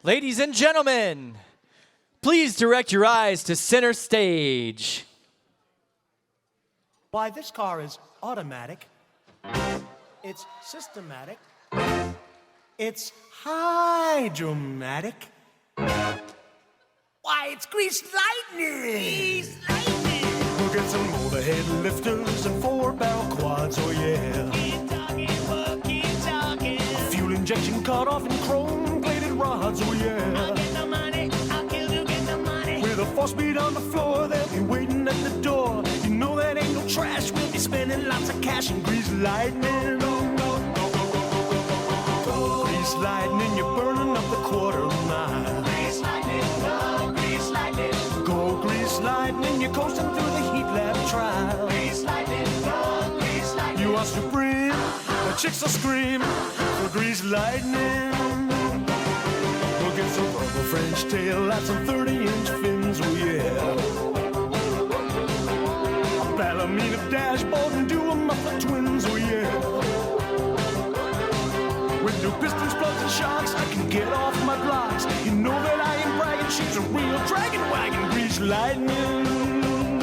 Ladies and gentlemen, please direct your eyes to center stage. Why, this car is automatic, it's systematic, it's hydromatic. Why, it's greased lightning! Greased lightning! We'll get some overhead lifters and 4-barrel quads, oh yeah. Keep talking, we'll keep talking. Fuel injection cut off in chrome-plated rods, oh yeah. I'll get the money, I'll kill you, get the money. With a 4-speed on the floor, they'll be waiting at the door. You know that ain't no trash, we'll be spending lots of cash and greased lightning. Greased lightning, you're burning up the quarter mile. Greased lightning, go, greased lightning. Go, greased lightning, you're coasting through the heat lab trial. Greased lightning, go, greased lightning. You are supreme, the chicks will scream for greased lightning. We'll get some purple French tail lights and 30-inch fins, oh yeah. A Palomino dashboard and do a muffler twins, oh yeah. With new pistons, plugs, and shocks, I can get off my blocks. You know that I ain't bragging, she's a real dragon wagon. Greased lightning.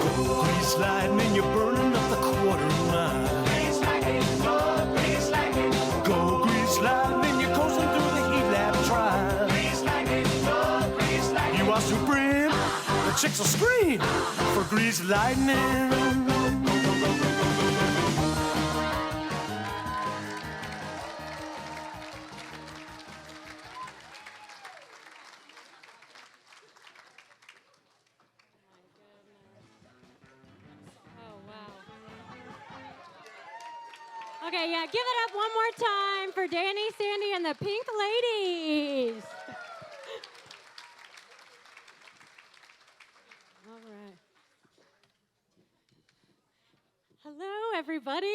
Go, greased lightning, you're burning up the quarter mile. Greased lightning, go, greased lightning. Go, greased lightning, you're coasting through the heat lab trial. Greased lightning, go, greased lightning. You are supreme, the chicks will scream for greased lightning. Okay, yeah, give it up one more time for Danny, Sandy, and the Pink Ladies. All right. Hello, everybody.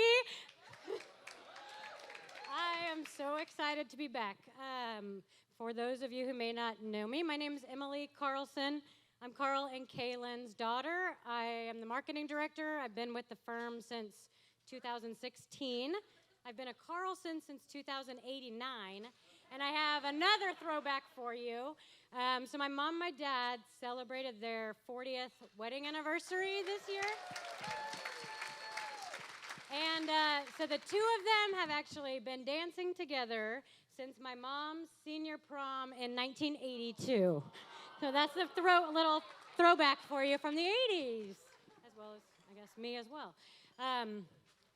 I am so excited to be back. For those of you who may not know me, my name is Emily Carlson. I'm Carl and Kaylin's daughter. I am the marketing director. I've been with the firm since 2016. I've been a Carlson since 2089, and I have another throwback for you. So my mom and my dad celebrated their 40th wedding anniversary this year. And so the two of them have actually been dancing together since my mom's senior prom in 1982. So that's the little throwback for you from the 80s, as well as, I guess, me as well.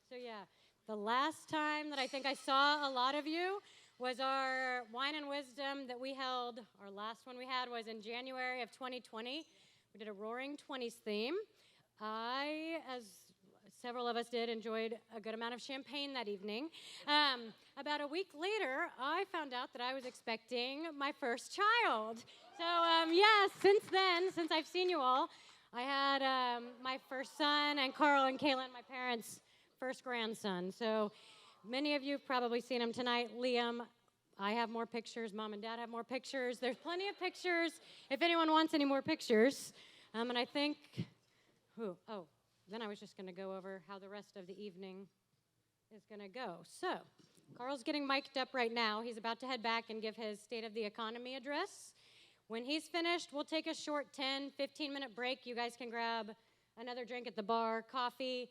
So yeah, the last time that I think I saw a lot of you was our Wine and Wisdom that we held. Our last one we had was in January of 2020. We did a Roaring 20s theme. I, as several of us did, enjoyed a good amount of champagne that evening. About a week later, I found out that I was expecting my first child. So yes, since then, since I've seen you all, I had my first son, and Carl and Kaylin, my parents' first grandson. So many of you have probably seen him tonight. Liam, I have more pictures. Mom and Dad have more pictures. There's plenty of pictures if anyone wants any more pictures. And I think, then I was just going to go over how the rest of the evening is going to go. So Carl's getting mic'd up right now. He's about to head back and give his State of the Economy address. When he's finished, we'll take a short 10, 15-minute break. You guys can grab another drink at the bar, coffee.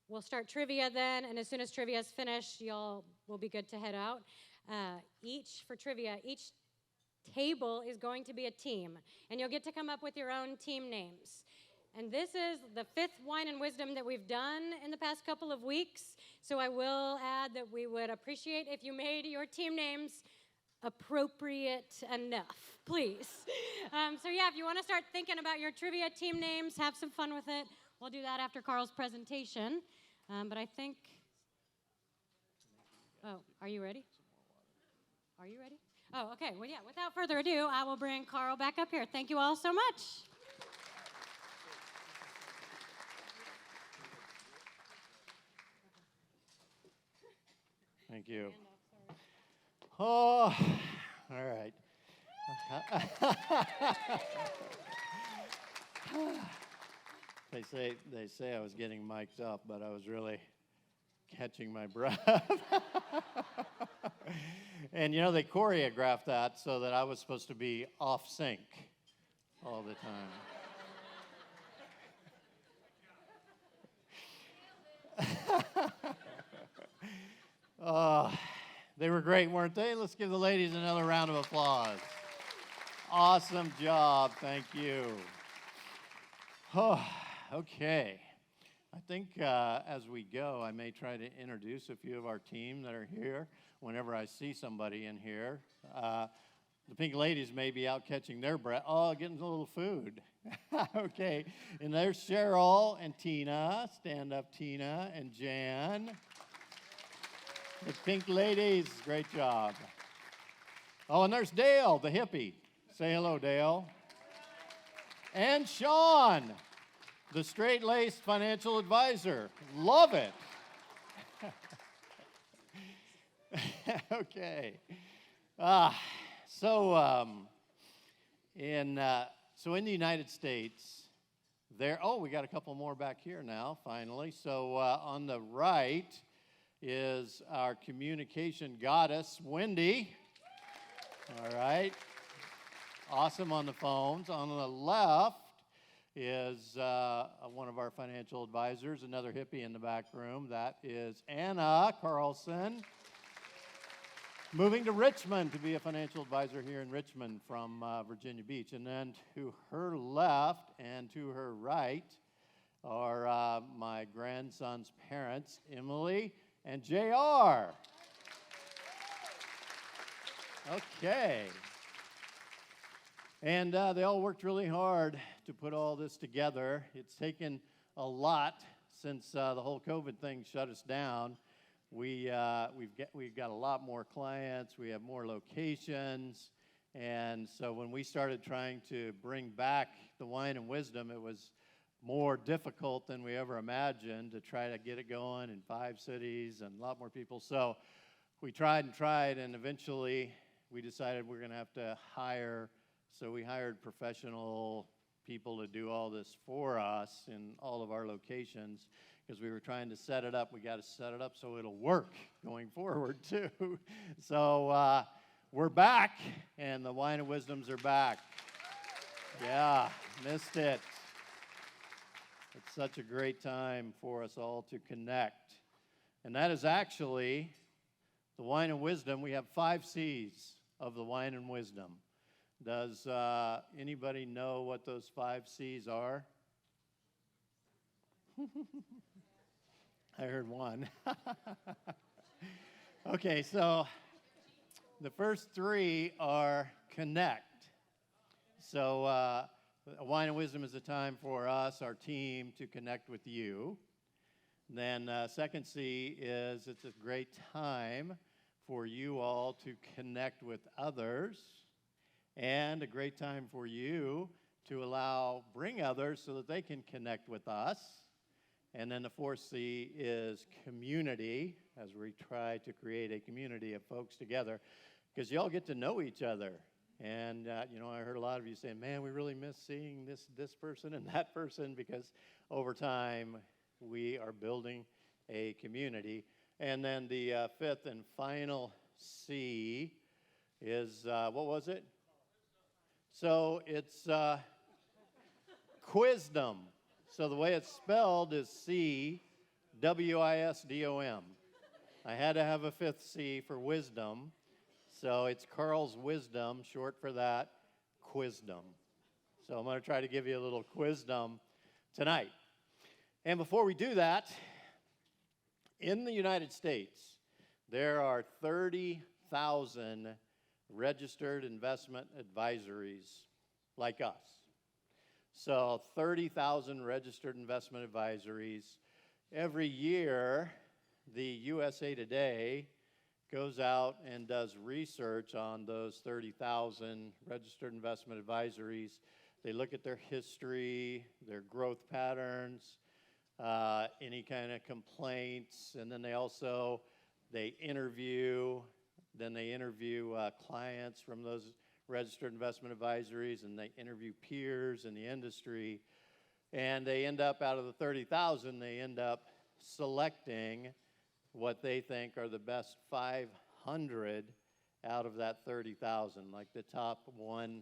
We'll start trivia then, and as soon as trivia is finished, y'all will be good to head out. Each table is going to be a team, and you'll get to come up with your own team names. And this is the 5th Wine and Wisdom that we've done in the past couple of weeks, so I will add that we would appreciate if you made your team names appropriate enough, please. So yeah, if you want to start thinking about your trivia team names, have some fun with it. We'll do that after Carl's presentation. But I think, are you ready? Are you ready? Oh, okay. Well, yeah, without further ado, I will bring Carl back up here. Thank you all so much. Thank you. Oh, all right. They say I was getting mic'd up, but I was really catching my breath. And you know, they choreographed that so that I was supposed to be off sync all the time. They were great, weren't they? Let's give the ladies another round of applause. Awesome job. Thank you. Oh, okay. I think as we go, I may try to introduce a few of our team that are here whenever I see somebody in here. The pink ladies may be out catching their breath. Oh, getting a little food. Okay. And there's Cheryl and Tina. Stand up, Tina and Jan. The pink ladies. Great job. Oh, and there's Dale, the hippie. Say hello, Dale. And Sean, the straight-laced financial advisor. Love it. Okay. So in the United States, we got a couple more back here now, finally. So on the right is our communication goddess, Wendy. All right. Awesome on the phones. On the left is one of our financial advisors, another hippie in the back room. That is Anna Carlson. Moving to Richmond to be a financial advisor here in Richmond from Virginia Beach. And then to her left and to her right are my grandson's parents, Emily and JR. Okay. And they all worked really hard to put all this together. It's taken a lot since the whole COVID thing shut us down. We've got a lot more clients. We have more locations. And so when we started trying to bring back the wine and wisdom, it was more difficult than we ever imagined to try to get it going in 5 cities and a lot more people. So we tried, and eventually we decided we're going to have to hire. So we hired professional people to do all this for us in all of our locations because we were trying to set it up. We got to set it up so it'll work going forward too. So we're back, and the Wine and Wisdoms are back. Yeah, missed it. It's such a great time for us all to connect. And that is actually the Wine and Wisdom. We have 5 C's of the Wine and Wisdom. Does anybody know what those 5 C's are? I heard one. Okay, so the first 3 are connect. So Wine and Wisdom is a time for us, our team, to connect with you. Then second C is it's a great time for you all to connect with others. And a great time for you to bring others so that they can connect with us. And then the 4th C is community, as we try to create a community of folks together, because you all get to know each other. And, I heard a lot of you saying, man, we really miss seeing this person and that person, because over time we are building a community. And then the 5th and final C is, what was it? So it's Wisdom. So the way it's spelled is C-W-I-S-D-O-M. I had to have a 5th C for wisdom. So it's Carl's Wisdom, short for that, Wisdom. So I'm going to try to give you a little Wisdom tonight. And before we do that, in the United States, there are 30,000 registered investment advisories like us. So 30,000 registered investment advisories. Every year, the USA Today goes out and does research on those 30,000 registered investment advisories. They look at their history, their growth patterns, any kind of complaints, and then they interview clients from those registered investment advisories, and they interview peers in the industry, and they end up, out of the 30,000, they end up selecting what they think are the best 500 out of that 30,000, like the top 1%.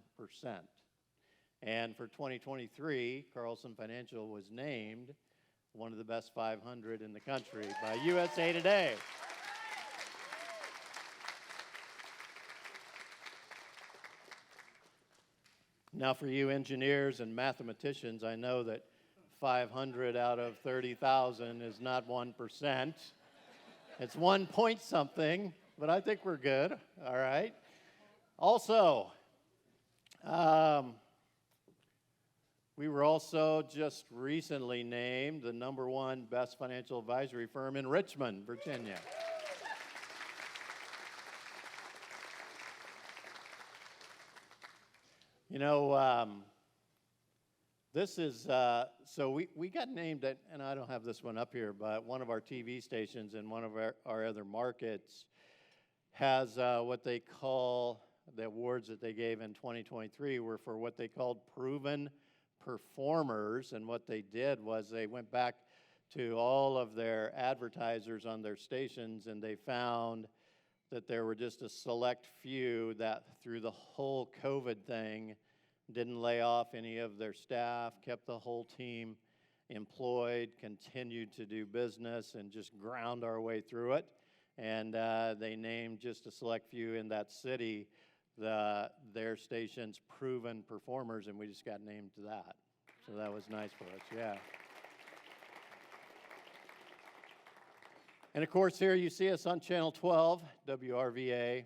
And for 2023, Carlson Financial was named one of the best 500 in the country by USA Today. Now, for you engineers and mathematicians, I know that 500 out of 30,000 is not 1%. It's 1 point something, but I think we're good, all right? Also, we were also just recently named the #1 best financial advisory firm in Richmond, Virginia. You know, this is, so we got named, and I don't have this one up here, but one of our TV stations in one of our other markets has what they call, the awards that they gave in 2023 were for what they called proven performers. And what they did was they went back to all of their advertisers on their stations, and they found that there were just a select few that through the whole COVID thing didn't lay off any of their staff, kept the whole team employed, continued to do business, and just ground our way through it. And they named just a select few in that city their station's proven performers, and we just got named to that. So that was nice for us, yeah. And of course, here you see us on Channel 12, WRVA.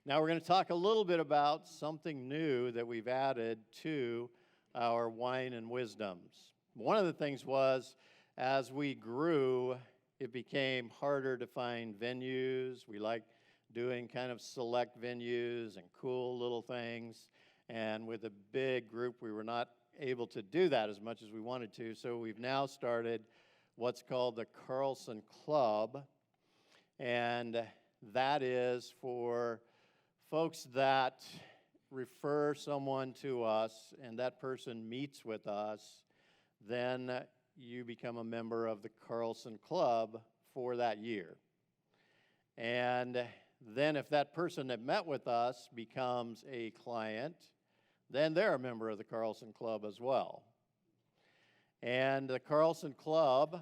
Now we're going to talk a little bit about something new that we've added to our Wine and Wisdoms. One of the things was, as we grew, it became harder to find venues. We like doing kind of select venues and cool little things. And with a big group, we were not able to do that as much as we wanted to. So we've now started what's called the Carlson Club. And that is for folks that refer someone to us and that person meets with us, then you become a member of the Carlson Club for that year. And then if that person that met with us becomes a client, then they're a member of the Carlson Club as well. And the Carlson Club,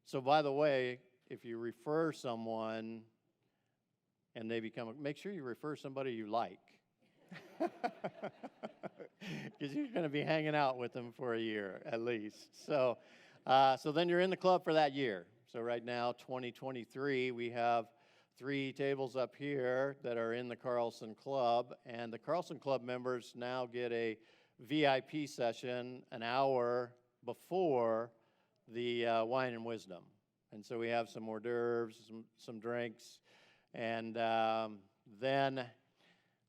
so by the way, if you refer someone and they become, make sure you refer somebody you like. Because you're going to be hanging out with them for a year at least. So then you're in the club for that year. So right now, 2023, we have 3 tables up here that are in the Carlson Club, and the Carlson Club members now get a VIP session an hour before the Wine and Wisdom. And so we have some hors d'oeuvres, some drinks, and then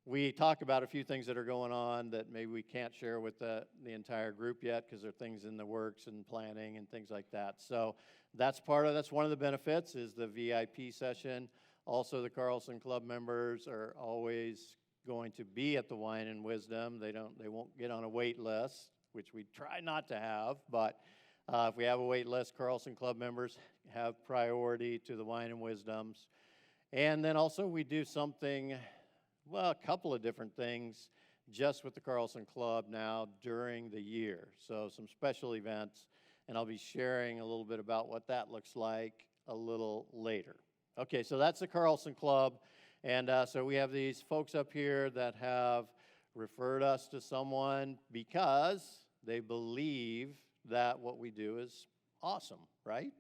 we talk about a few things that are going on that maybe we can't share with the entire group yet because there are things in the works and planning and things like that. So that's one of the benefits is the VIP session. Also, the Carlson Club members are always going to be at the Wine and Wisdom. They won't get on a wait list, which we try not to have, but if we have a wait list, Carlson Club members have priority to the Wine and Wisdoms. And then also we do something, well, a couple of different things just with the Carlson Club now during the year. So some special events, and I'll be sharing a little bit about what that looks like a little later. Okay, so that's the Carlson Club, and so we have these folks up here that have referred us to someone because they believe that what we do is awesome, right?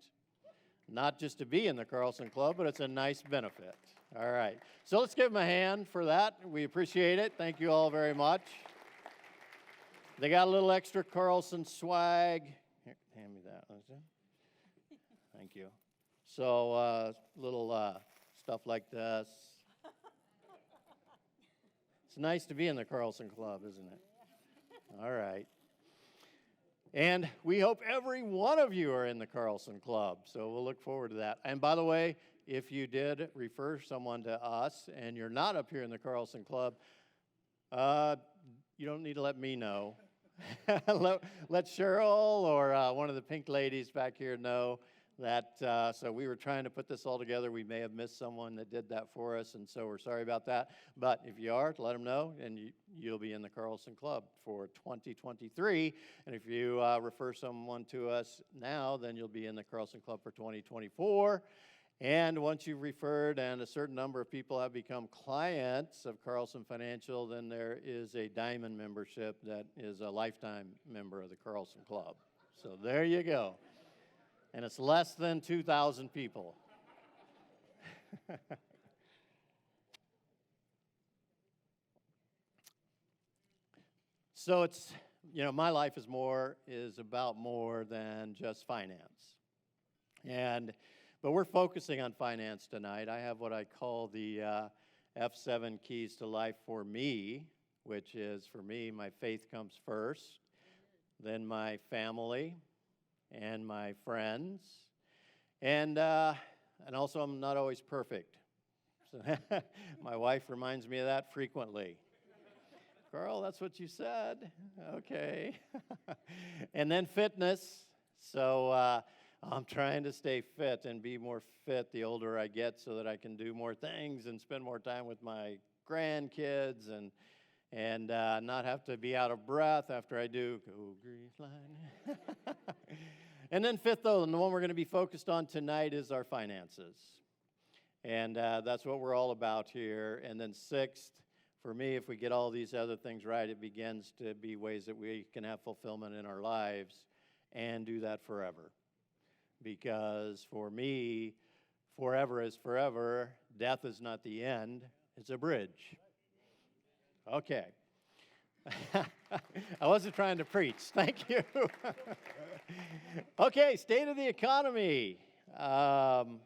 Not just to be in the Carlson Club, but it's a nice benefit. All right, so let's give them a hand for that. We appreciate it. Thank you all very much. They got a little extra Carlson swag. Here, hand me that. Thank you. So little stuff like this. It's nice to be in the Carlson Club, isn't it? All right. And we hope every one of you are in the Carlson Club, so we'll look forward to that. And by the way, if you did refer someone to us and you're not up here in the Carlson Club, you don't need to let me know. let Cheryl or one of the pink ladies back here know So we were trying to put this all together. We may have missed someone that did that for us, and so we're sorry about that. But if you are, let them know, and you'll be in the Carlson Club for 2023. And if you refer someone to us now, then you'll be in the Carlson Club for 2024. And once you've referred and a certain number of people have become clients of Carlson Financial, then there is a diamond membership that is a lifetime member of the Carlson Club. So there you go. And it's less than 2,000 people. So it's, my life is about more than just finance. But we're focusing on finance tonight. I have what I call the F7 keys to life for me, which is, for me, my faith comes first, then my family, and my friends, and also I'm not always perfect. So my wife reminds me of that frequently. Carl, that's what you said. Okay. And then fitness. So I'm trying to stay fit and be more fit the older I get so that I can do more things and spend more time with my grandkids and not have to be out of breath after I do Go Grease Line. And then fifth, though, and the one we're going to be focused on tonight is our finances. And that's what we're all about here. And then sixth, for me, if we get all these other things right, it begins to be ways that we can have fulfillment in our lives and do that forever. Because for me, forever is forever. Death is not the end. It's a bridge. Okay. I wasn't trying to preach. Thank you. Okay, state of the economy. So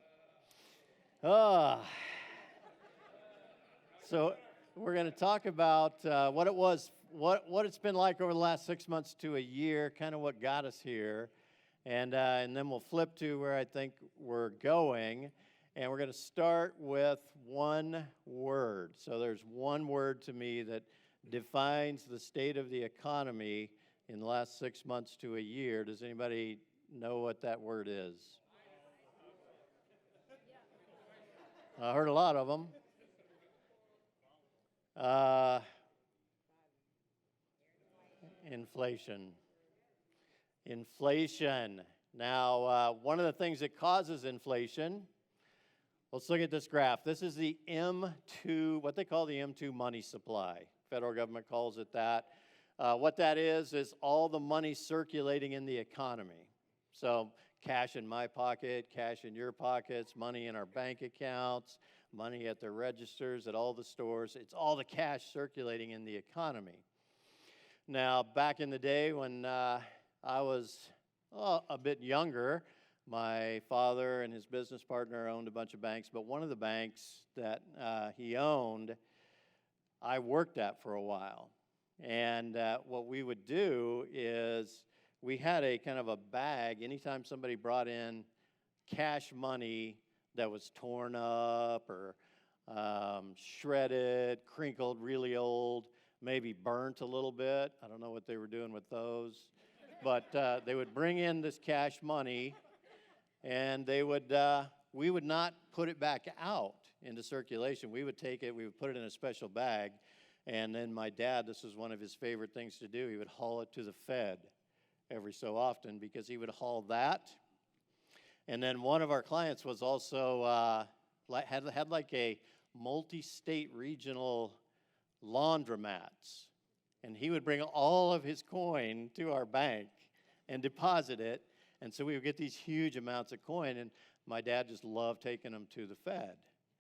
we're going to talk about what it's been like over the last 6 months to a year, kind of what got us here, and then we'll flip to where I think we're going, and we're going to start with one word. So there's one word to me that defines the state of the economy in the last 6 months to a year. Does anybody know what that word is? I heard a lot of them. Inflation. Inflation. Now, one of the things that causes inflation, let's look at this graph. This is the M2, what they call the M2 money supply. Federal government calls it that. What that is all the money circulating in the economy. So cash in my pocket, cash in your pockets, money in our bank accounts, money at the registers, at all the stores. It's all the cash circulating in the economy. Now, back in the day when I was a bit younger, my father and his business partner owned a bunch of banks, but one of the banks that he owned, I worked at for a while. And what we would do is we had a kind of a bag. Anytime somebody brought in cash money that was torn up or shredded, crinkled, really old, maybe burnt a little bit. I don't know what they were doing with those. But they would bring in this cash money, and we would not put it back out into circulation. We would take it, we would put it in a special bag, and then my dad, this was one of his favorite things to do, he would haul it to the Fed every so often because he would haul that. And then one of our clients was also, had like a multi-state regional laundromats. And he would bring all of his coin to our bank and deposit it. And so we would get these huge amounts of coin. And my dad just loved taking them to the Fed.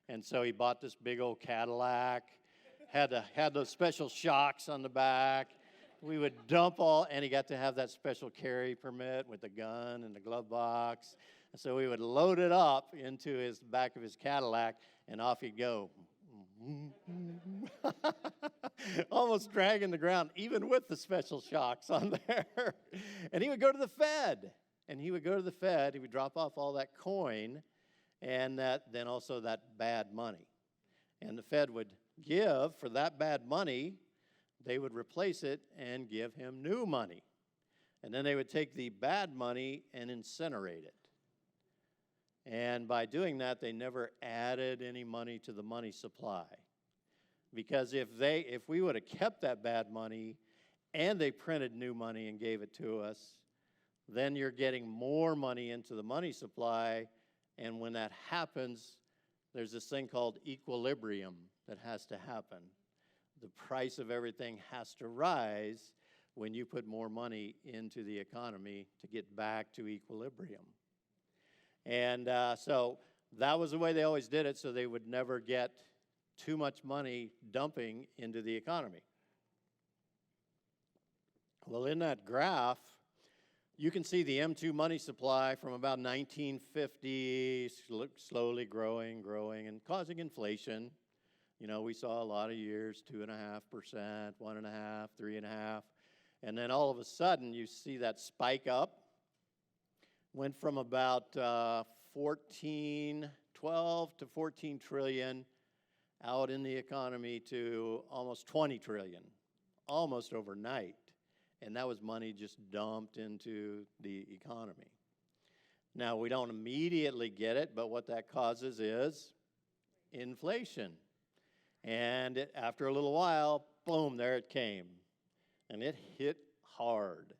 And so he bought this big old Cadillac, had those special shocks on the back. We would dump all, and he got to have that special carry permit with the gun and the glove box. And so we would load it up into his back of his Cadillac, and off he'd go. Almost dragging the ground, even with the special shocks on there. And he would go to the Fed. He would drop off all that coin and then also that bad money. And the Fed would give for that bad money, they would replace it and give him new money. And then they would take the bad money and incinerate it. And by doing that, they never added any money to the money supply. Because if we would have kept that bad money and they printed new money and gave it to us, then you're getting more money into the money supply. And when that happens, there's this thing called equilibrium that has to happen. The price of everything has to rise when you put more money into the economy to get back to equilibrium. And so that was the way they always did it, so they would never get too much money dumping into the economy. Well, in that graph, you can see the M2 money supply from about 1950, slowly growing, and causing inflation. You know, we saw a lot of years, 2.5%, 1.5%, 3.5%. And then all of a sudden, you see that spike up. Went from about 12 to 14 trillion out in the economy to almost 20 trillion, almost overnight. And that was money just dumped into the economy. Now, we don't immediately get it, but what that causes is inflation. And after a little while, boom, there it came. And it hit hard.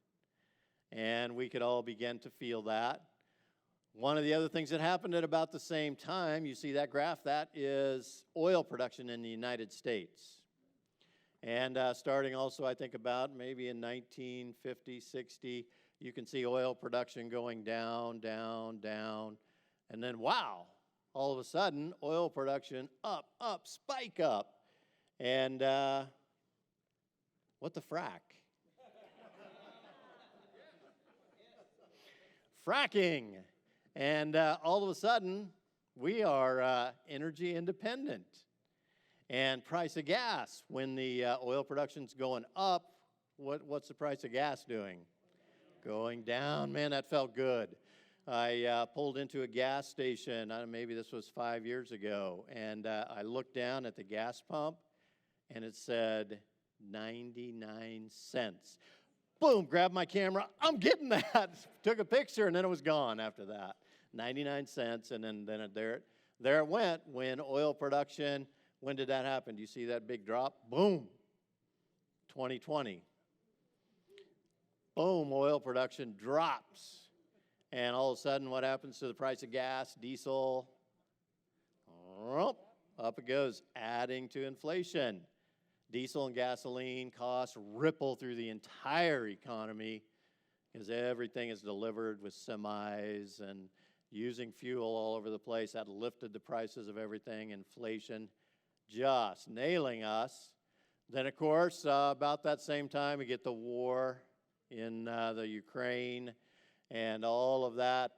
And we could all begin to feel that. One of the other things that happened at about the same time, you see that graph, that is oil production in the United States. And starting also, I think, about maybe in 1950, 60, you can see oil production going down, down, down. And then, wow, all of a sudden, oil production up, spike up. And what the frack? Fracking. And all of a sudden, we are energy independent. And price of gas, when the oil production's going up, what's the price of gas doing? Going down. Man, that felt good. I pulled into a gas station, maybe this was 5 years ago, and I looked down at the gas pump, and it said 99 cents. Boom, grabbed my camera, I'm getting that. Took a picture, and then it was gone after that. 99 cents, and then there it went. When oil production, when did that happen? Do you see that big drop? Boom, 2020. Boom, oil production drops. And all of a sudden, what happens to the price of gas, diesel? Up it goes, adding to inflation. Diesel and gasoline costs ripple through the entire economy because everything is delivered with semis and using fuel all over the place. That lifted the prices of everything. Inflation just nailing us. Then, of course, about that same time, we get the war in the Ukraine and all of that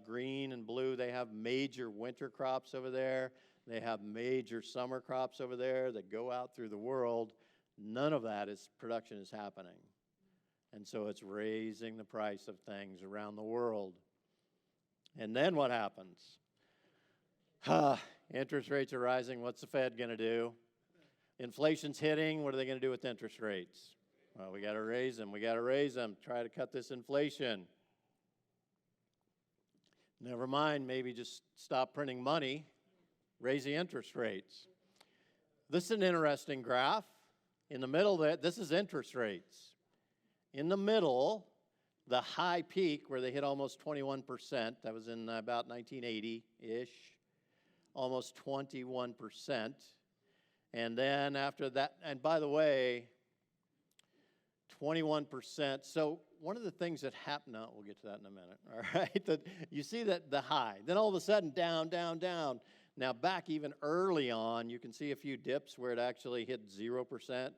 green and blue. They have major winter crops over there. They have major summer crops over there that go out through the world. None of that production is happening. And so it's raising the price of things around the world. And then what happens? Interest rates are rising. What's the Fed going to do? Inflation's hitting. What are they going to do with interest rates? Well, we got to raise them. We got to raise them. Try to cut this inflation. Never mind, maybe just stop printing money. Raise the interest rates. This is an interesting graph. In the middle there, this is interest rates. In the middle, the high peak where they hit almost 21%, that was in about 1980-ish, almost 21%. And then after that, and by the way, 21%. So one of the things that happened, we'll get to that in a minute, all right? You see that the high. Then all of a sudden, down, down, down. Now, back even early on, you can see a few dips where it actually hit 0%,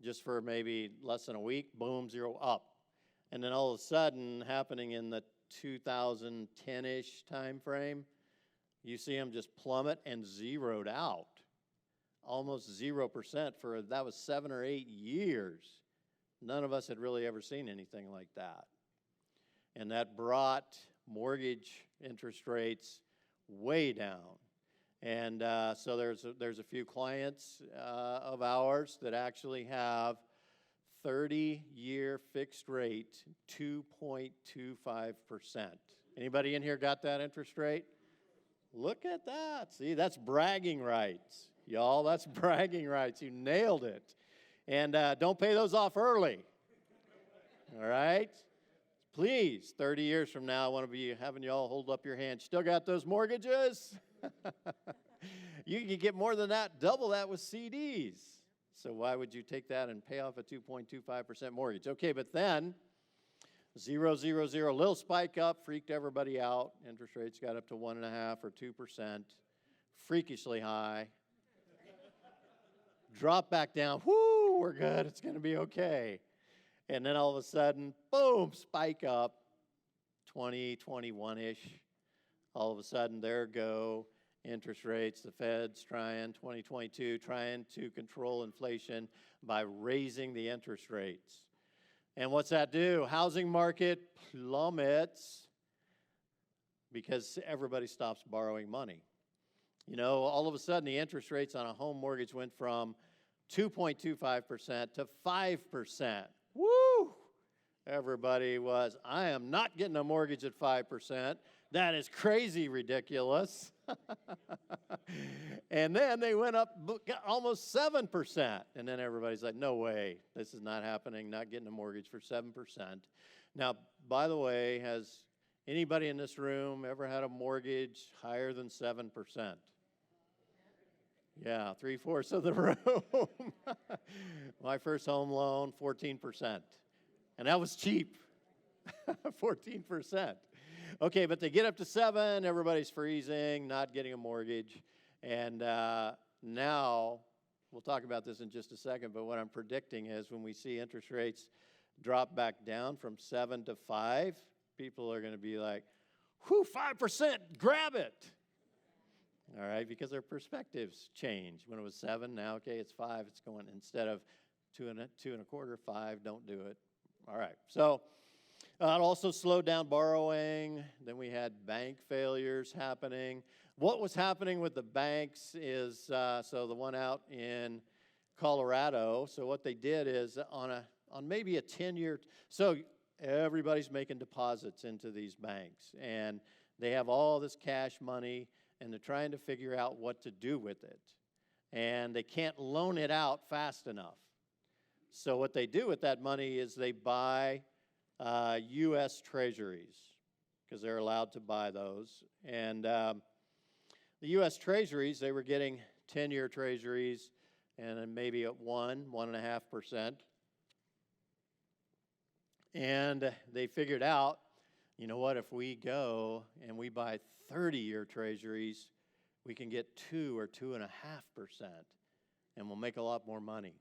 just for maybe less than a week, boom, 0 up. And then all of a sudden, happening in the 2010-ish time frame, you see them just plummet and zeroed out. Almost 0% for, that was 7 or 8 years. None of us had really ever seen anything like that. And that brought mortgage interest rates way down. And so there's a few clients of ours that actually have 30-year fixed rate, 2.25%. Anybody in here got that interest rate? Look at that. See, that's bragging rights. Y'all, that's bragging rights. You nailed it. And don't pay those off early. All right? Please, 30 years from now, I want to be having you all hold up your hands. Still got those mortgages? You can get more than that, double that with CDs. So why would you take that and pay off a 2.25% mortgage? Okay, but then 0, 0, 0, little spike up, freaked everybody out. Interest rates got up to 1.5 or 2%, freakishly high. Drop back down. Whoo, we're good. It's going to be okay. And then all of a sudden, boom, spike up, 2021-ish. All of a sudden, there go interest rates. The Fed's trying, 2022, trying to control inflation by raising the interest rates. And what's that do? Housing market plummets because everybody stops borrowing money. You know, all of a sudden, the interest rates on a home mortgage went from 2.25% to 5%. Woo! Everybody was, I am not getting a mortgage at 5%. That is crazy ridiculous. And then they went up got almost 7%. And then everybody's like, no way, this is not happening, not getting a mortgage for 7%. Now, by the way, has anybody in this room ever had a mortgage higher than 7%? Yeah, 3/4 of the room. My first home loan, 14%. And that was cheap, 14%. Okay, but they get up to 7, everybody's freezing, not getting a mortgage. And now, we'll talk about this in just a second, but what I'm predicting is when we see interest rates drop back down from 7 to 5, people are going to be like, whew, 5%, grab it. All right, because their perspectives change. When it was 7, now, okay, it's 5, it's going, instead of 2.25, 5, don't do it. All right, so it also slowed down borrowing. Then we had bank failures happening. What was happening with the banks is, so the one out in Colorado, so what they did is on maybe a 10-year, so everybody's making deposits into these banks, and they have all this cash money, and they're trying to figure out what to do with it. And they can't loan it out fast enough. So what they do with that money is they buy U.S. treasuries, because they're allowed to buy those. And the U.S. treasuries, they were getting 10-year treasuries, and then maybe at 1.5%. And they figured out, you know what, if we go and we buy 30-year treasuries, we can get 2 or 2.5%, and we'll make a lot more money.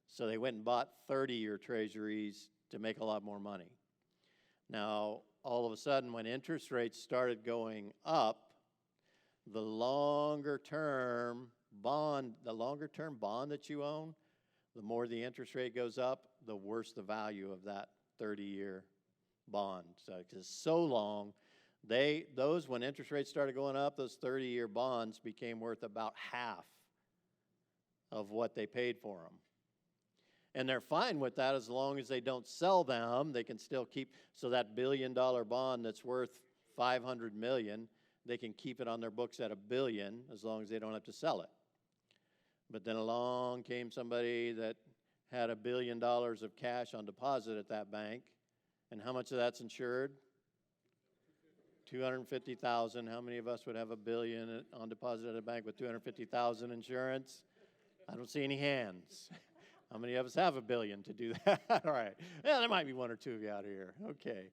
So they went and bought 30-year treasuries to make a lot more money. Now, all of a sudden, when interest rates started going up, the longer-term bond that you own, the more the interest rate goes up, the worse the value of that 30-year bond. So it's so long, when interest rates started going up, those 30-year bonds became worth about half of what they paid for them. And they're fine with that as long as they don't sell them. They can still keep, so that $1 billion bond that's worth $500 million, they can keep it on their books at $1 billion as long as they don't have to sell it. But then along came somebody that had $1 billion of cash on deposit at that bank. And how much of that's insured? $250,000. How many of us would have $1 billion on deposit at a bank with $250,000 insurance? I don't see any hands. How many of us have $1 billion to do that? All right. Yeah, there might be 1 or 2 of you out here. Okay.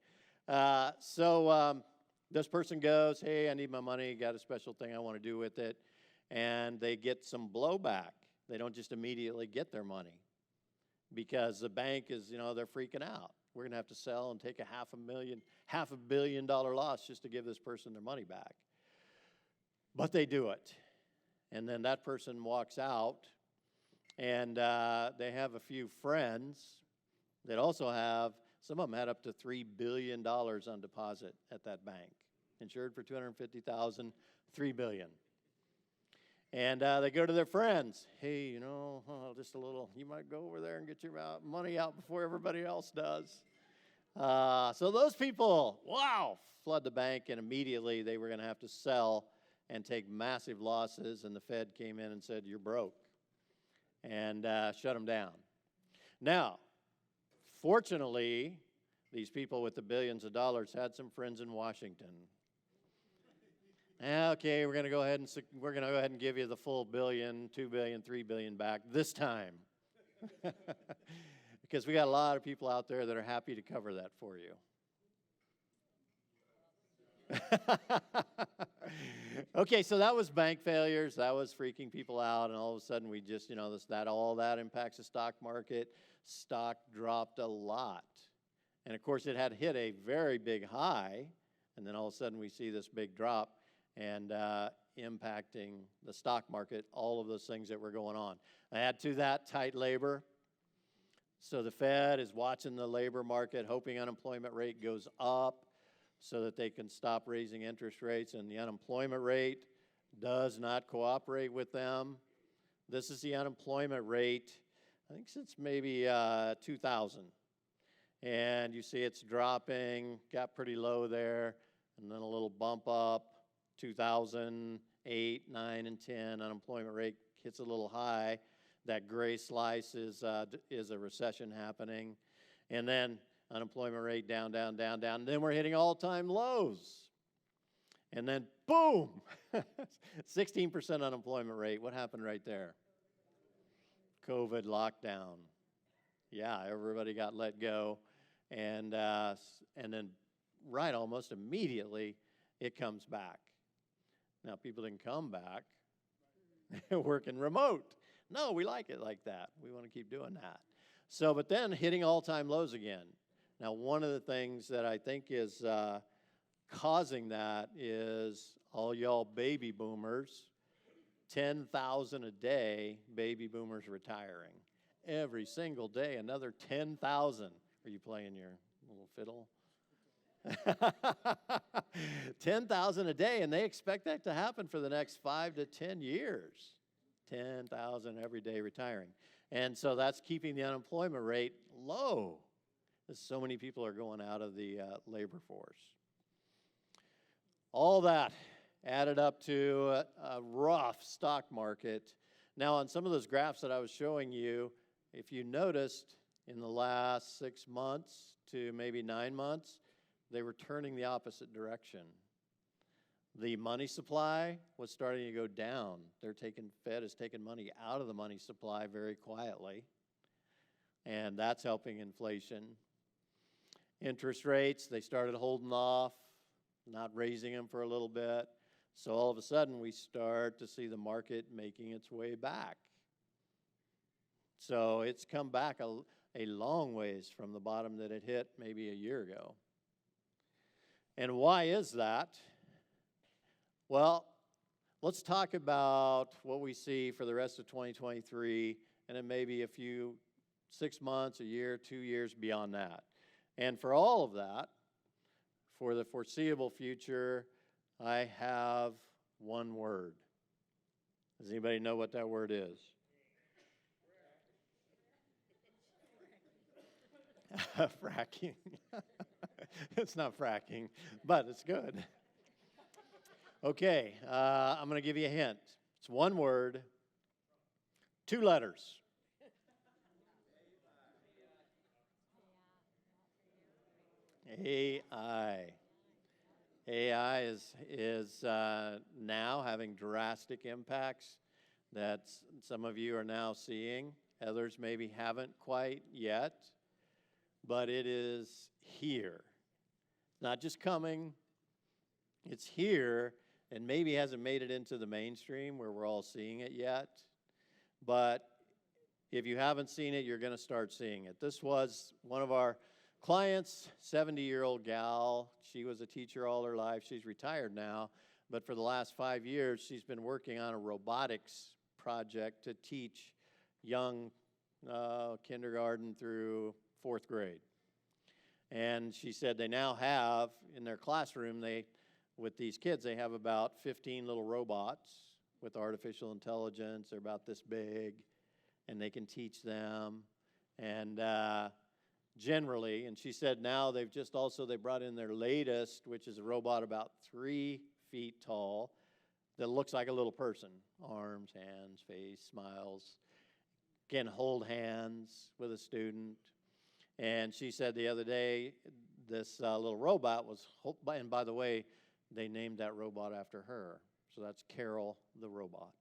So this person goes, hey, I need my money, got a special thing I want to do with it. And they get some blowback. They don't just immediately get their money because the bank is, they're freaking out. We're going to have to sell and take $500 million loss just to give this person their money back. But they do it. And then that person walks out, and they have a few friends that also have, some of them had up to $3 billion on deposit at that bank. Insured for $250,000, $3 billion. And they go to their friends. Hey, just a little, you might go over there and get your money out before everybody else does. So those people, wow, flood the bank, and immediately they were going to have to sell and take massive losses, and the Fed came in and said, you're broke, and shut them down. Now, fortunately, these people with the billions of dollars had some friends in Washington. Okay, we're going to go ahead and give you the full billion, 2 billion, 3 billion back this time. Because we got a lot of people out there that are happy to cover that for you. Okay, so that was bank failures. That was freaking people out, and all of a sudden we just, all that impacts the stock market. Stock dropped a lot. And of course it had hit a very big high, and then all of a sudden we see this big drop and impacting the stock market, all of those things that were going on. Add to that tight labor. So the Fed is watching the labor market, hoping unemployment rate goes up so that they can stop raising interest rates, and the unemployment rate does not cooperate with them. This is the unemployment rate, I think since maybe 2000. And you see it's dropping, got pretty low there, and then a little bump up. 2008, 9, and 10, unemployment rate hits a little high. That gray slice is a recession happening. And then unemployment rate down, down, down, down. And then we're hitting all-time lows. And then, boom, 16% unemployment rate. What happened right there? COVID lockdown. Yeah, everybody got let go. And then right almost immediately, it comes back. Now, people didn't come back. They're working remote. No, we like it like that. We want to keep doing that. So, but then hitting all-time lows again. Now, one of the things that I think is causing that is all y'all baby boomers, 10,000 a day, baby boomers retiring. Every single day, another 10,000. Are you playing your little fiddle? 10,000 a day, and they expect that to happen for the next 5 to 10 years. 10,000 every day retiring. And so that's keeping the unemployment rate low. So many people are going out of the labor force. All that added up to a rough stock market. Now, on some of those graphs that I was showing you, if you noticed in the last 6 months to maybe 9 months, they were turning the opposite direction. The money supply was starting to go down. Fed is taking money out of the money supply very quietly, and that's helping inflation. Interest rates, they started holding off, not raising them for a little bit. So all of a sudden, we start to see the market making its way back. So it's come back a long ways from the bottom that it hit maybe a year ago. And why is that? Well, let's talk about what we see for the rest of 2023, and then maybe a few 6 months, a year, 2 years beyond that. And for all of that, for the foreseeable future, I have one word. Does anybody know what that word is? Fracking. It's not fracking, but it's good. Okay, I'm going to give you a hint. It's one word, 2 letters. AI. AI is now having drastic impacts that some of you are now seeing. Others maybe haven't quite yet, but it is here. Not just coming, it's here, and maybe hasn't made it into the mainstream where we're all seeing it yet. But if you haven't seen it, you're going to start seeing it. This was one of our clients, 70-year-old gal. She was a teacher all her life. She's retired now, but for the last 5 years, she's been working on a robotics project to teach young kindergarten through 4th grade. And she said they now have, in their classroom, with these kids, they have about 15 little robots with artificial intelligence. They're about this big, and they can teach them. And generally. And she said now they brought in their latest, which is a robot about 3 feet tall that looks like a little person. Arms, hands, face, smiles. Can hold hands with a student. And she said the other day, this little robot was, and by the way, they named that robot after her. So that's Carol the robot.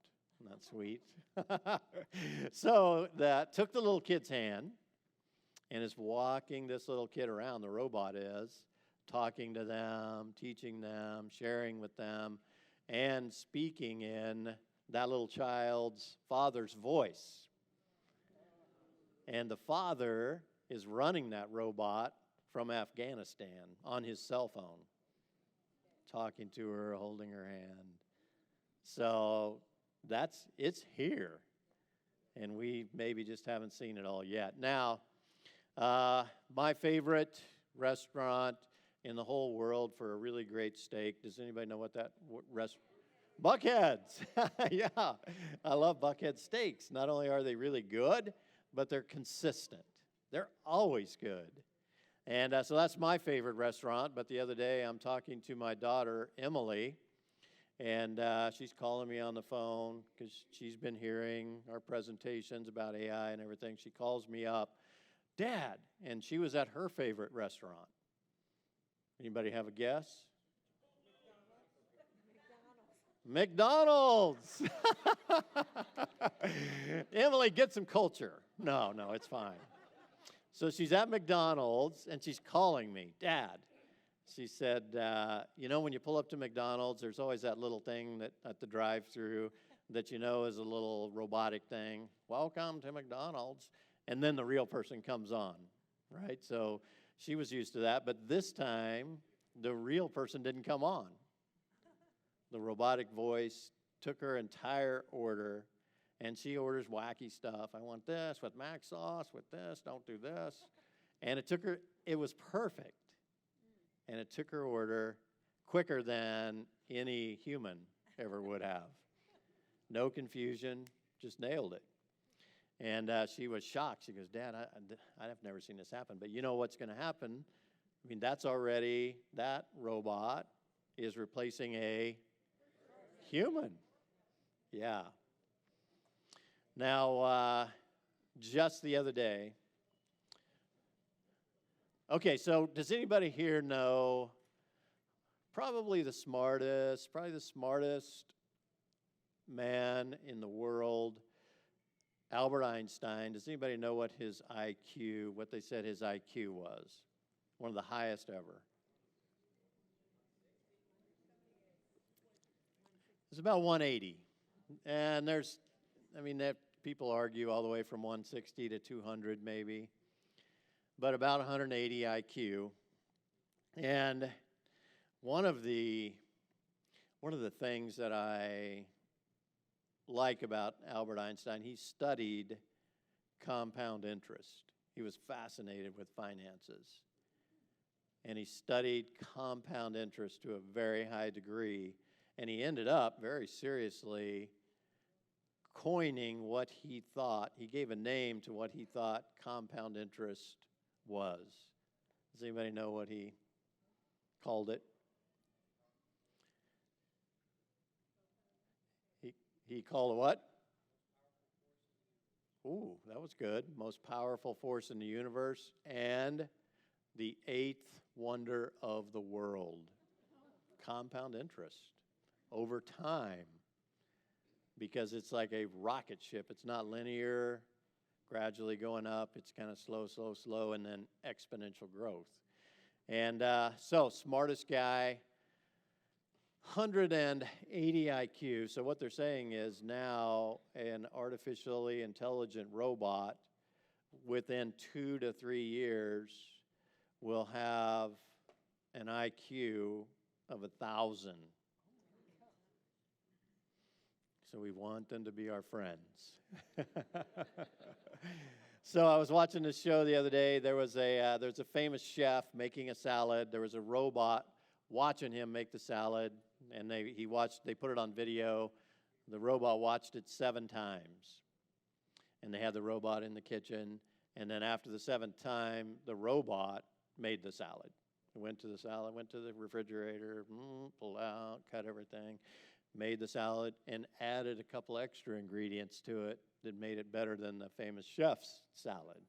Isn't that sweet? So that took the little kid's hand and is walking this little kid around, the robot is, talking to them, teaching them, sharing with them, and speaking in that little child's father's voice. And the father is running that robot from Afghanistan on his cell phone, talking to her, holding her hand. So it's here, and we maybe just haven't seen it all yet. Now, my favorite restaurant in the whole world for a really great steak. Does anybody know what that restaurant? Buckhead's. Yeah, I love Buckhead steaks. Not only are they really good, but they're consistent. They're always good. And so that's my favorite restaurant. But the other day, I'm talking to my daughter, Emily, and she's calling me on the phone because she's been hearing our presentations about AI and everything. She calls me up, Dad, and she was at her favorite restaurant. Anybody have a guess? McDonald's. Emily, get some culture. No, it's fine. So she's at McDonald's, and she's calling me, Dad. She said, when you pull up to McDonald's, there's always that little thing that at the drive-thru that is a little robotic thing. Welcome to McDonald's. And then the real person comes on, right? So she was used to that. But this time, the real person didn't come on. The robotic voice took her entire order, and she orders wacky stuff. I want this with mac sauce, with this, don't do this. And it was perfect. And it took her order quicker than any human ever would have. No confusion, just nailed it. And she was shocked. She goes, Dad, I've never seen this happen. But you know what's going to happen? I mean, that robot is replacing a human. Yeah. Now, just the other day. Okay, so does anybody here know probably the smartest man in the world, Albert Einstein? Does anybody know what they said his IQ was? One of the highest ever. It's about 180. And people argue all the way from 160 to 200 maybe, but about 180 IQ. And one of the things that I like about Albert Einstein, he studied compound interest. He was fascinated with finances. And he studied compound interest to a very high degree. And he ended up very seriously coining what he thought. He gave a name to what he thought compound interest was. Does anybody know what he called it? He called it what? Ooh, that was good. Most powerful force in the universe and the 8th wonder of the world. Compound interest over time, because it's like a rocket ship. It's not linear, gradually going up. It's kind of slow, and then exponential growth. And so smartest guy, 180 IQ. So what they're saying is now an artificially intelligent robot within 2 to 3 years will have an IQ of 1,000. So we want them to be our friends. So I was watching this show the other day. There's a famous chef making a salad. There was a robot watching him make the salad, and they put it on video. The robot watched it 7 times. And they had the robot in the kitchen, And then after the seventh time, the robot made the salad. It went to the salad, went to the refrigerator, pulled out, cut everything, made the salad, and added a couple extra ingredients to it that made it better than the famous chef's salad.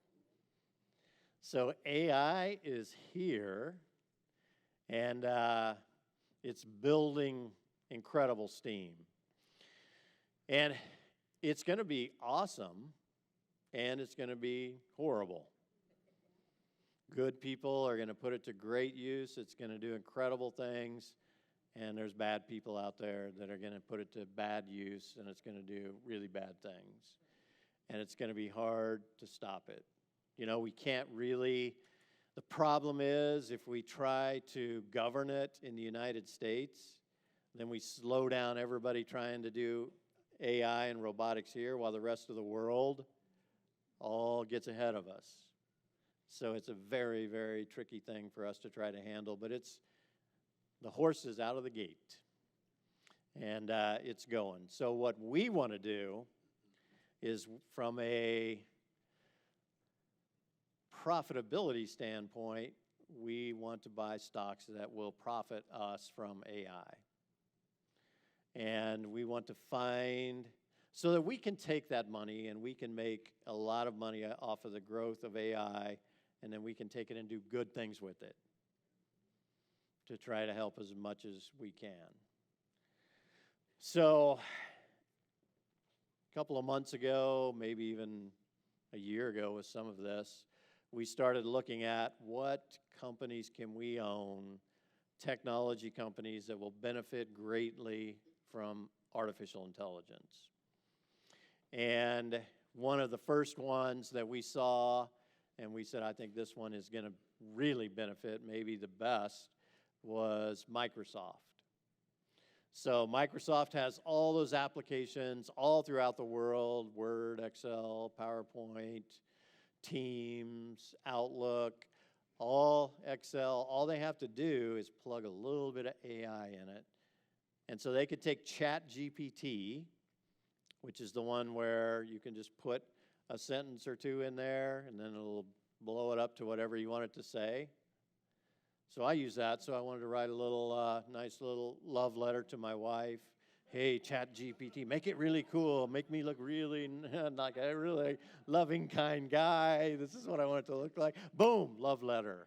So AI is here, and it's building incredible steam. And it's going to be awesome, and it's going to be horrible. Good people are going to put it to great use. It's going to do incredible things. And there's bad people out there that are going to put it to bad use, and it's going to do really bad things. And it's going to be hard to stop it. You know, we can't really, the problem is if we try to govern it in the United States, then we slow down everybody trying to do AI and robotics here while the rest of the world all gets ahead of us. So it's a very, very tricky thing for us to try to handle, but the horse is out of the gate, and it's going. So what we want to do is, from a profitability standpoint, we want to buy stocks that will profit us from AI. And we want to find, so that we can take that money and we can make a lot of money off of the growth of AI, and then we can take it and do good things with it to try to help as much as we can. So a couple of months ago, maybe even a year ago with some of this, we started looking at what companies can we own, technology companies that will benefit greatly from artificial intelligence. And one of the first ones that we saw, and we said, I think this one is going to really benefit, maybe the best, was Microsoft. So Microsoft has all those applications all throughout the world: Word, Excel, PowerPoint, Teams, Outlook, all Excel. All they have to do is plug a little bit of AI in it. And so they could take ChatGPT, which is the one where you can just put a sentence or two in there, and then it'll blow it up to whatever you want it to say. So I use that, so I wanted to write a little, nice little love letter to my wife. Hey, ChatGPT, make it really cool. Make me look really like a really loving, kind guy. This is what I want it to look like. Boom, love letter.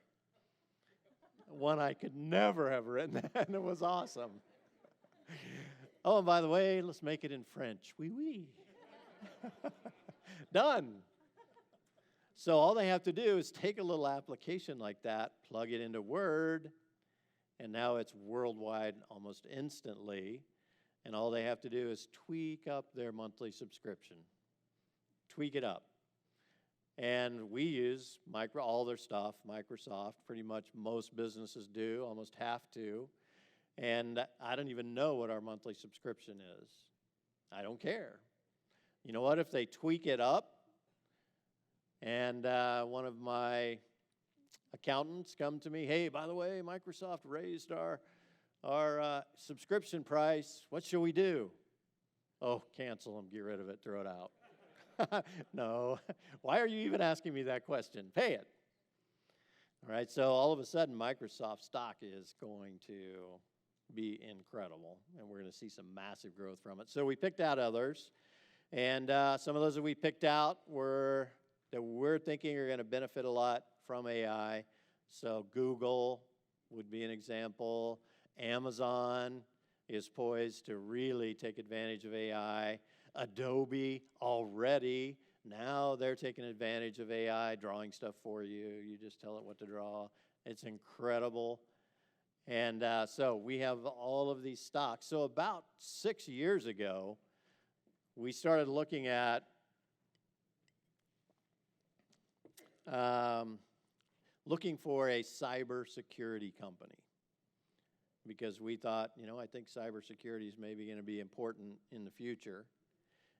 One I could never have written, and it was awesome. Oh, and by the way, let's make it in French. Oui, oui. Done. So all they have to do is take a little application like that, plug it into Word, and now it's worldwide almost instantly. And all they have to do is tweak up their monthly subscription. Tweak it up. And we use all their stuff, Microsoft. Pretty much most businesses do, almost have to. And I don't even know what our monthly subscription is. I don't care. You know what? If they tweak it up, and one of my accountants come to me, hey, by the way, Microsoft raised our subscription price. What should we do? Oh, cancel them, get rid of it, throw it out. No. Why are you even asking me that question? Pay it. All right, so all of a sudden, Microsoft stock is going to be incredible, and we're going to see some massive growth from it. So we picked out others, and some of those that we picked out were that we're thinking are going to benefit a lot from AI. So Google would be an example. Amazon is poised to really take advantage of AI. Adobe already, now they're taking advantage of AI, drawing stuff for you. You just tell it what to draw. It's incredible. And so we have all of these stocks. So about 6 years ago, we started looking at looking for a cybersecurity company, because we thought, I think cybersecurity is maybe going to be important in the future.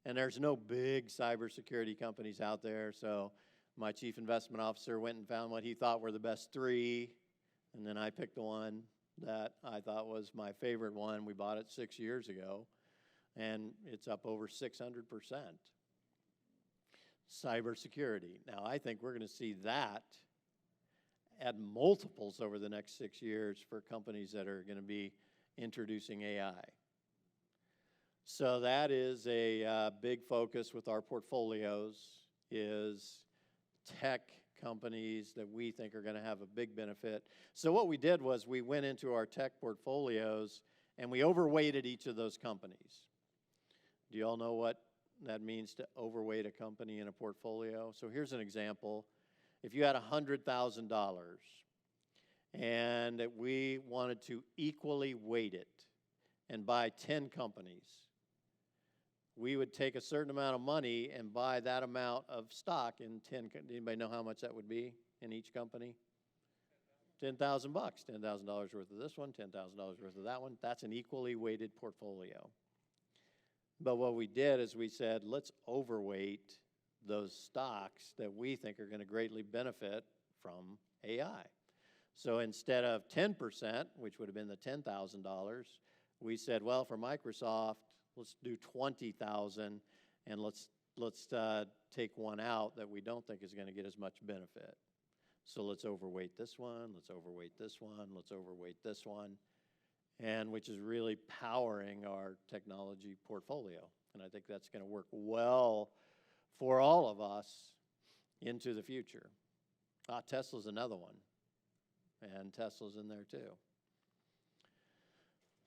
And there's no big cybersecurity companies out there, so my chief investment officer went and found what he thought were the best 3, and then I picked the one that I thought was my favorite one. We bought it 6 years ago, and it's up over 600%. cybersecurity. Now, I think we're going to see that at multiples over the next 6 years for companies that are going to be introducing AI. So that is a big focus with our portfolios, is tech companies that we think are going to have a big benefit. So what we did was we went into our tech portfolios and we overweighted each of those companies. Do you all know what that means, to overweight a company in a portfolio? So here's an example. If you had $100,000 and that we wanted to equally weight it and buy 10 companies, we would take a certain amount of money and buy that amount of stock in 10. Anybody know how much that would be in each company? $10,000. $10,000 worth of this one, $10,000 worth of that one. That's an equally weighted portfolio. But what we did is we said, let's overweight those stocks that we think are going to greatly benefit from AI. So instead of 10%, which would have been the $10,000, we said, well, for Microsoft, let's do 20,000, and let's take one out that we don't think is going to get as much benefit. So let's overweight this one, let's overweight this one, let's overweight this one, and which is really powering our technology portfolio. And I think that's going to work well for all of us into the future. Tesla's another one, and Tesla's in there too.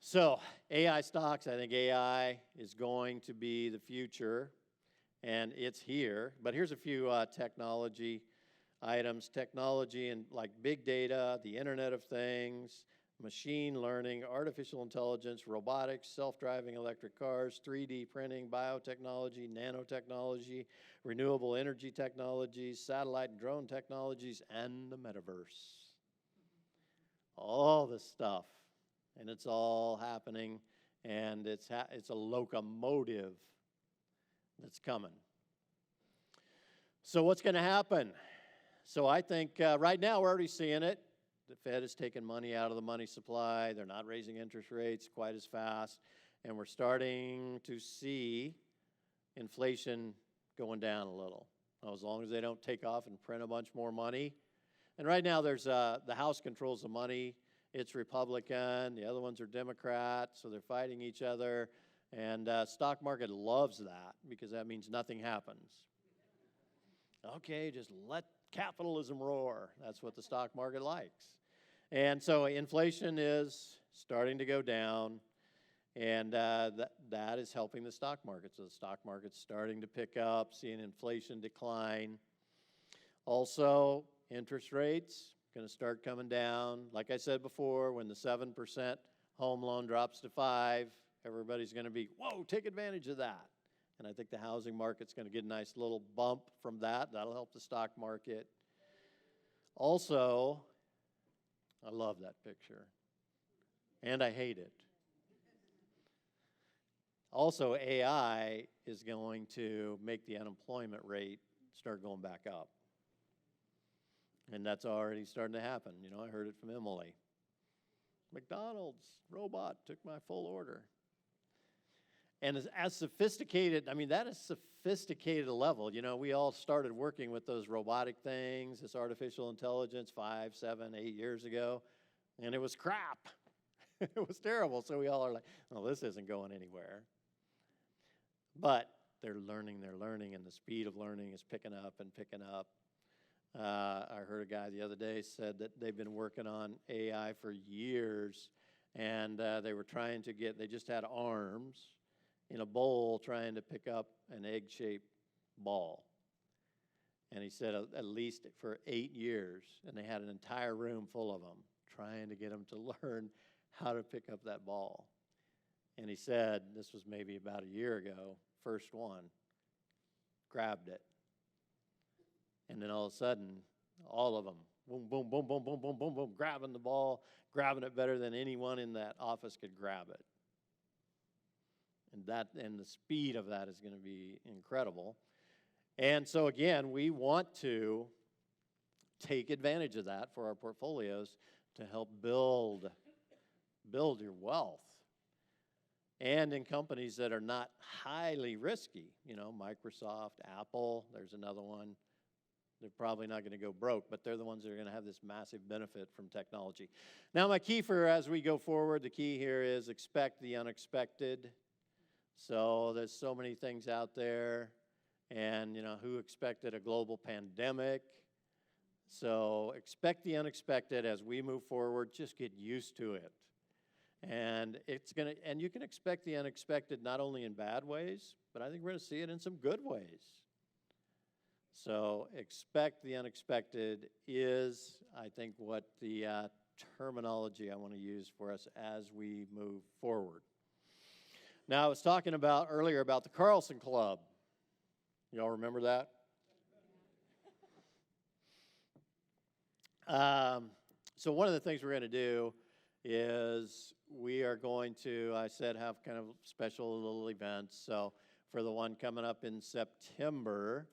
So AI stocks, I think AI is going to be the future, and it's here. But here's a few technology items. Technology and like big data, the Internet of Things, machine learning, artificial intelligence, robotics, self-driving electric cars, 3D printing, biotechnology, nanotechnology, renewable energy technologies, satellite and drone technologies, and the metaverse. All this stuff. And it's all happening, and it's a locomotive that's coming. So what's going to happen? So I think right now we're already seeing it. The Fed is taking money out of the money supply. They're not raising interest rates quite as fast, and we're starting to see inflation going down a little. Now, as long as they don't take off and print a bunch more money. And right now there's the House controls the money. It's Republican, the other ones are Democrat, so they're fighting each other. And stock market loves that because that means nothing happens. Okay, just let capitalism roar. That's what the stock market likes. And so inflation is starting to go down, and that is helping the stock market. So the stock market's starting to pick up, seeing inflation decline. Also, interest rates going to start coming down. Like I said before, when the 7% home loan drops to 5%, everybody's going to be, whoa, take advantage of that. And I think the housing market's going to get a nice little bump from that. That'll help the stock market. Also, I love that picture. And I hate it. Also, AI is going to make the unemployment rate start going back up. And that's already starting to happen. You know, I heard it from Emily. McDonald's robot took my full order. And as sophisticated, I mean, that is sophisticated level. You know, we all started working with those robotic things, this artificial intelligence 5, 7, 8 years ago, and it was crap. It was terrible. So we all are like, well, this isn't going anywhere. But they're learning, and the speed of learning is picking up and picking up. I heard a guy the other day said that they've been working on AI for years, and they were trying to they just had arms in a bowl trying to pick up an egg-shaped ball. And he said at least for 8 years, and they had an entire room full of them trying to get them to learn how to pick up that ball. And he said, this was maybe about a year ago, first one, grabbed it. And then all of a sudden, all of them, boom, boom, boom, boom, boom, boom, boom, boom, grabbing the ball, grabbing it better than anyone in that office could grab it. And the speed of that is going to be incredible. And so again, we want to take advantage of that for our portfolios to help build your wealth. and in companies that are not highly risky. You know, Microsoft, Apple, there's another one. They're probably not going to go broke, but they're the ones that are going to have this massive benefit from technology. Now, my key for as we go forward, the key here is expect the unexpected. So there's so many things out there, and you know, who expected a global pandemic? So expect the unexpected as we move forward. Just get used to it. And you can expect the unexpected not only in bad ways, but I think we're going to see it in some good ways. So expect the unexpected is, I think, what the terminology I want to use for us as we move forward. Now, I was talking about earlier about the Carlson Club. Y'all remember that? So one of the things we're going to do is we are going to, I said, have kind of special little events. So for the one coming up in September,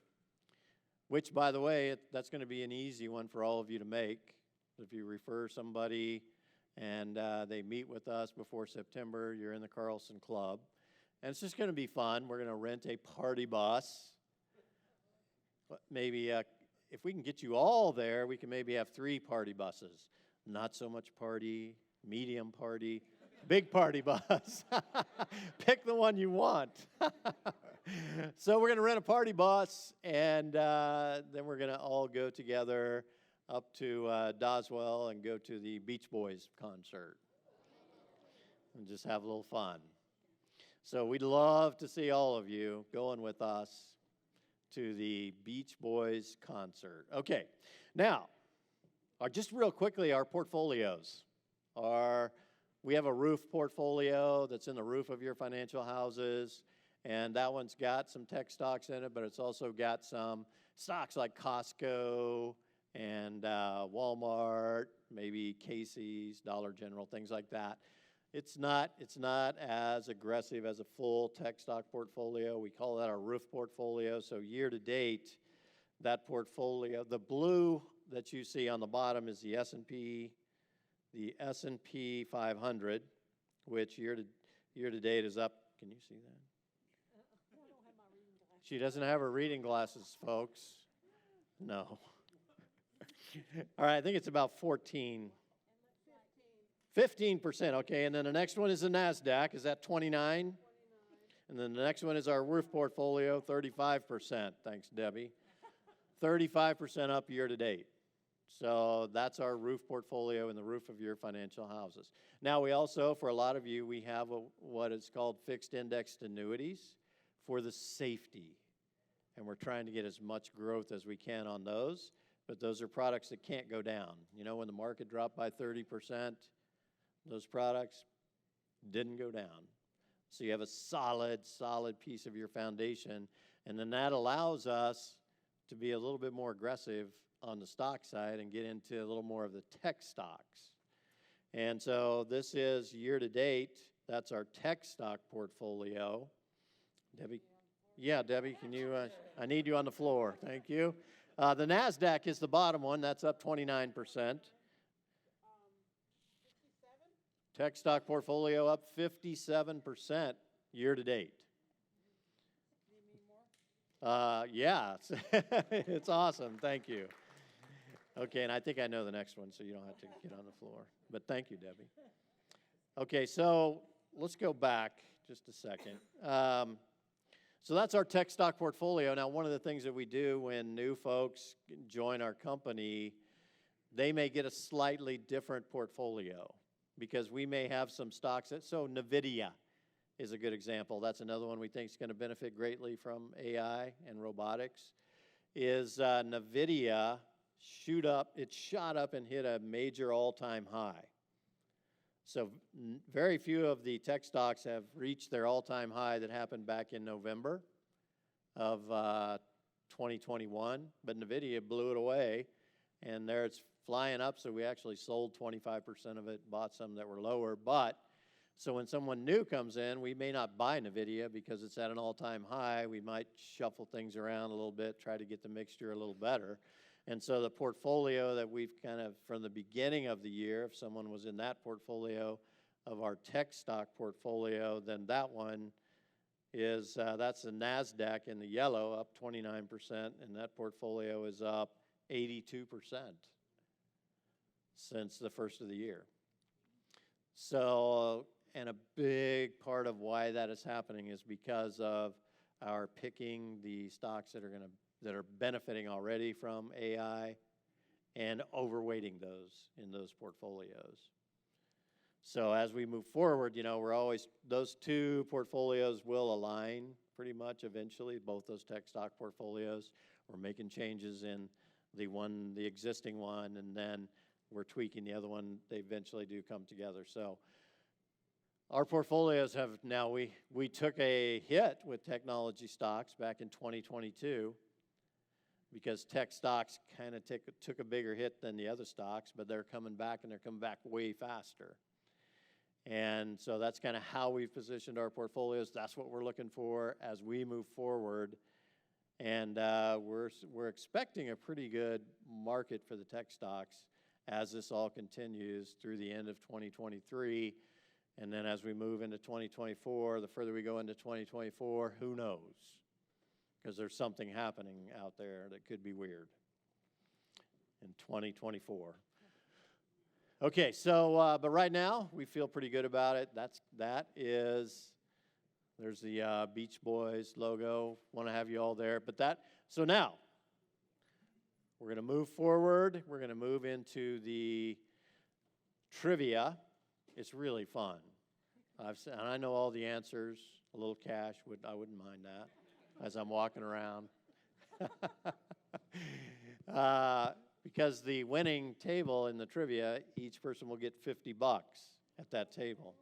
which, by the way, that's going to be an easy one for all of you to make. If you refer somebody and they meet with us before September, you're in the Carlson Club. And it's just going to be fun. We're going to rent a party bus. Maybe if we can get you all there, we can maybe have 3 party buses. Not so much party, medium party, big party bus. Pick the one you want. So we're going to rent a party bus, and then we're going to all go together up to Doswell and go to the Beach Boys concert and just have a little fun. So we'd love to see all of you going with us to the Beach Boys concert. Okay, now, just real quickly, our portfolios we have a roof portfolio that's in the roof of your financial houses. And that one's got some tech stocks in it, but it's also got some stocks like Costco and Walmart, maybe Casey's, Dollar General, things like that. It's not as aggressive as a full tech stock portfolio. We call that our roof portfolio. So year to date, that portfolio, the blue that you see on the bottom is the S&P 500, which year to date is up. Can you see that? She doesn't have her reading glasses, folks. No. All right, I think it's about 15%, okay. And then the next one is the NASDAQ. Is that 29? And then the next one is our roof portfolio, 35%. Thanks, Debbie. 35% up year to date. So that's our roof portfolio in the roof of your financial houses. Now, we also, for a lot of you, we have what is called fixed indexed annuities for the safety. And we're trying to get as much growth as we can on those. But those are products that can't go down. You know, when the market dropped by 30%, those products didn't go down. So you have a solid piece of your foundation. And then that allows us to be a little bit more aggressive on the stock side and get into a little more of the tech stocks. And so this is year to date. That's our tech stock portfolio. Debbie? Yeah, Debbie, can you, I need you on the floor. Thank you. The NASDAQ is the bottom one. That's up 29%. 57? Tech stock portfolio up 57% year to date. Yeah, it's awesome. Thank you. Okay, and I think I know the next one, so you don't have to get on the floor. But thank you, Debbie. Okay, so let's go back just a second. So that's our tech stock portfolio. Now, one of the things that we do when new folks join our company, they may get a slightly different portfolio because we may have some stocks. So NVIDIA is a good example. That's another one we think is going to benefit greatly from AI and robotics. Is NVIDIA it shot up and hit a major all-time high. So very few of the tech stocks have reached their all-time high that happened back in November of 2021, but NVIDIA blew it away, and there it's flying up, so we actually sold 25% of it, bought some that were lower. But so when someone new comes in, we may not buy NVIDIA because it's at an all-time high. We might shuffle things around a little bit, try to get the mixture a little better. And so the portfolio that we've kind of, from the beginning of the year, if someone was in that portfolio, of our tech stock portfolio, then that one is, that's the NASDAQ in the yellow, up 29%, and that portfolio is up 82% since the first of the year. So, and a big part of why that is happening is because of our picking the stocks that are benefiting already from AI and overweighting those in those portfolios. So as we move forward, those two portfolios will align pretty much eventually, both those tech stock portfolios. We're making changes in the existing one, and then we're tweaking the other one. They eventually do come together. So our portfolios have now, we took a hit with technology stocks back in 2022 because tech stocks kind of took a bigger hit than the other stocks, but they're coming back, and they're coming back way faster. And so that's kind of how we've positioned our portfolios. That's what we're looking for as we move forward. And we're expecting a pretty good market for the tech stocks as this all continues through the end of 2023. And then as we move into 2024, the further we go into 2024, who knows? Because there's something happening out there that could be weird in 2024. Okay, so, but right now, we feel pretty good about it. There's the Beach Boys logo. Want to have you all there. So now, we're going to move forward. We're going to move into the trivia. It's really fun. And I know all the answers. A little cash, I wouldn't mind that as I'm walking around. Because the winning table in the trivia, each person will get $50 at that table.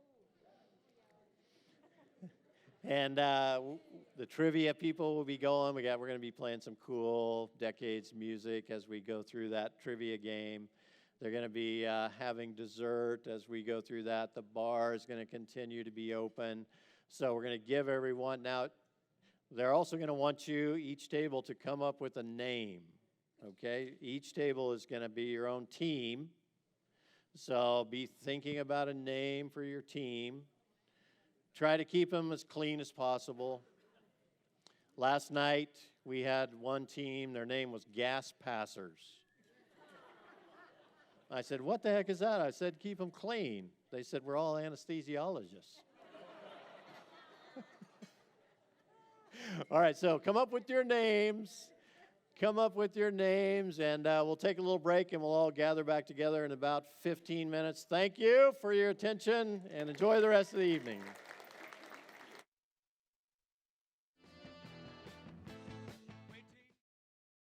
And the trivia people will be going. We're going to be playing some cool decades music as we go through that trivia game. They're going to be having dessert as we go through that. The bar is going to continue to be open. So we're going to give everyone, now they're also going to want you, each table, to come up with a name. Okay, each table is going to be your own team. So be thinking about a name for your team. Try to keep them as clean as possible. Last night, we had one team, their name was Gas Passers. I said, what the heck is that? I said, keep them clean. They said, we're all anesthesiologists. All right, so come up with your names. Come up with your names, and we'll take a little break, and we'll all gather back together in about 15 minutes. Thank you for your attention, and enjoy the rest of the evening.